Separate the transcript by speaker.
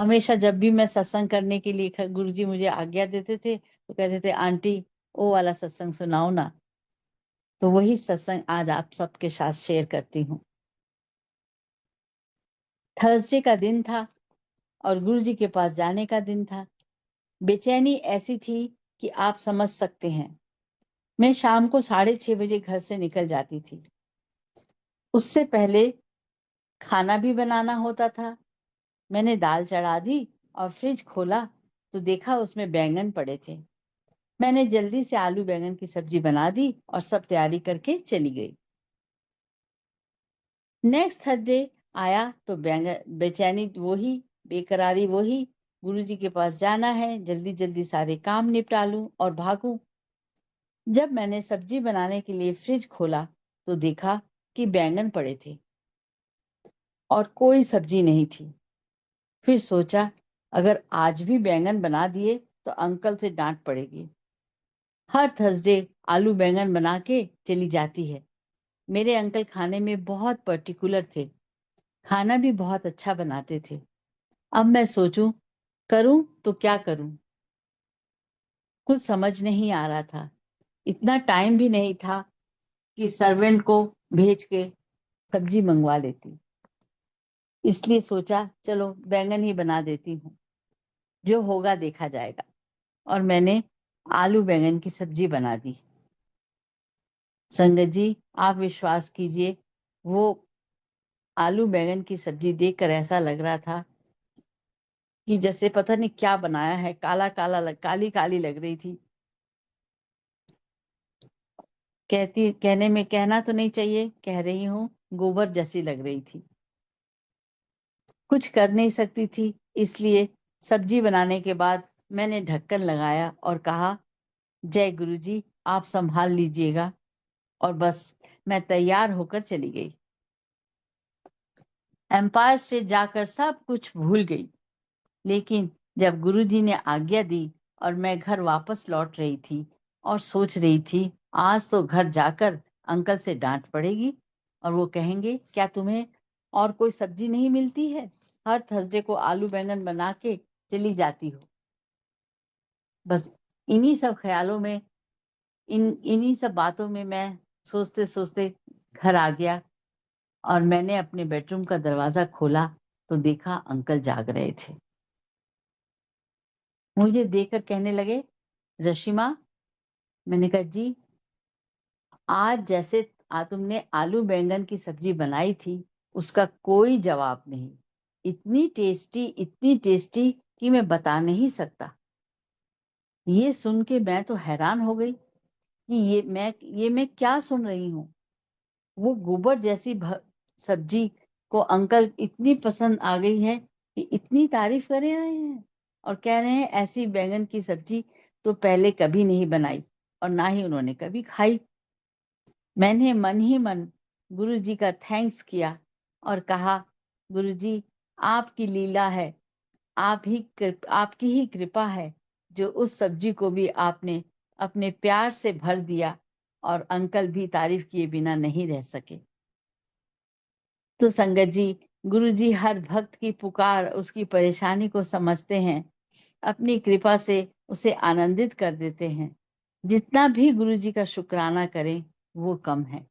Speaker 1: हमेशा जब भी मैं सत्संग करने के लिए गुरुजी मुझे आज्ञा देते थे तो कहते थे आंटी वो वाला सत्संग सुनाओ ना। तो वही सत्संग आज आप सबके साथ शेयर करती हूँ। थर्सडे का दिन था और गुरुजी के पास जाने का दिन था। बेचैनी ऐसी थी कि आप समझ सकते हैं। मैं शाम को 6:30 बजे घर से निकल जाती थी। उससे पहले खाना भी बनाना होता था। मैंने दाल चढ़ा दी और फ्रिज खोला तो देखा उसमें बैंगन पड़े थे। मैंने जल्दी से आलू बैंगन की सब्जी बना दी और सब तैयारी करके चली गई। नेक्स्ट थर्सडे आया तो बेचैनी वही, बेकरारी वही। गुरुजी के पास जाना है, जल्दी जल्दी सारे काम निपटा लूं और भागूं। जब मैंने सब्जी बनाने के लिए फ्रिज खोला तो देखा कि बैंगन पड़े थे और कोई सब्जी नहीं थी। फिर सोचा अगर आज भी बैंगन बना दिए तो अंकल से डांट पड़ेगी। हर थर्सडे आलू बैंगन बना के चली जाती है। मेरे अंकल खाने में बहुत पर्टिकुलर थे, खाना भी बहुत अच्छा बनाते थे। अब मैं सोचूं करूं तो क्या करूं, कुछ समझ नहीं आ रहा था। इतना टाइम भी नहीं था कि सर्वेंट को भेज के सब्जी मंगवा लेती। इसलिए सोचा चलो बैंगन ही बना देती हूँ, जो होगा देखा जाएगा। और मैंने आलू बैंगन की सब्जी बना दी। संगत जी आप विश्वास कीजिए, वो आलू बैंगन की सब्जी देखकर ऐसा लग रहा था कि जैसे पता नहीं क्या बनाया है, काला काला काली काली लग रही थी। कहने में कहना तो नहीं चाहिए, कह रही हूँ गोबर जैसी लग रही थी। कुछ कर नहीं सकती थी, इसलिए सब्जी बनाने के बाद मैंने ढक्कन लगाया और कहा जय गुरुजी आप संभाल लीजिएगा। और बस मैं तैयार होकर चली गई। एम्पायर स्टेट जाकर सब कुछ भूल गई। लेकिन जब गुरुजी ने आज्ञा दी और मैं घर वापस लौट रही थी और सोच रही थी आज तो घर जाकर अंकल से डांट पड़ेगी और वो कहेंगे क्या तुम्हें और कोई सब्जी नहीं मिलती है, हर थर्सडे को आलू बैंगन बना के चली जाती हो। बस इन्हीं सब ख्यालों में, इन्हीं सब बातों में मैं सोचते सोचते घर आ गया और मैंने अपने बेडरूम का दरवाजा खोला तो देखा अंकल जाग रहे थे। मुझे देखकर कहने लगे रशिमा। मैंने कहा जी। आज जैसे तुमने आलू बैंगन की सब्जी बनाई थी उसका कोई जवाब नहीं। इतनी टेस्टी कि मैं बता नहीं सकता। ये सुन के मैं तो हैरान हो गई कि ये मैं क्या सुन रही हूँ। वो गोबर जैसी सब्जी को अंकल इतनी पसंद आ गई है कि इतनी तारीफ कर रहे हैं और कह रहे हैं ऐसी बैंगन की सब्जी तो पहले कभी नहीं बनाई और ना ही उन्होंने कभी खाई। मैंने मन ही मन गुरुजी का थैंक्स किया और कहा गुरुजी आपकी लीला है, आपकी ही कृपा है जो उस सब्जी को भी आपने अपने प्यार से भर दिया और अंकल भी तारीफ किए बिना नहीं रह सके। तो संगत जी गुरुजी हर भक्त की पुकार, उसकी परेशानी को समझते हैं, अपनी कृपा से उसे आनंदित कर देते हैं। जितना भी गुरुजी का शुक्राना करें वो कम है।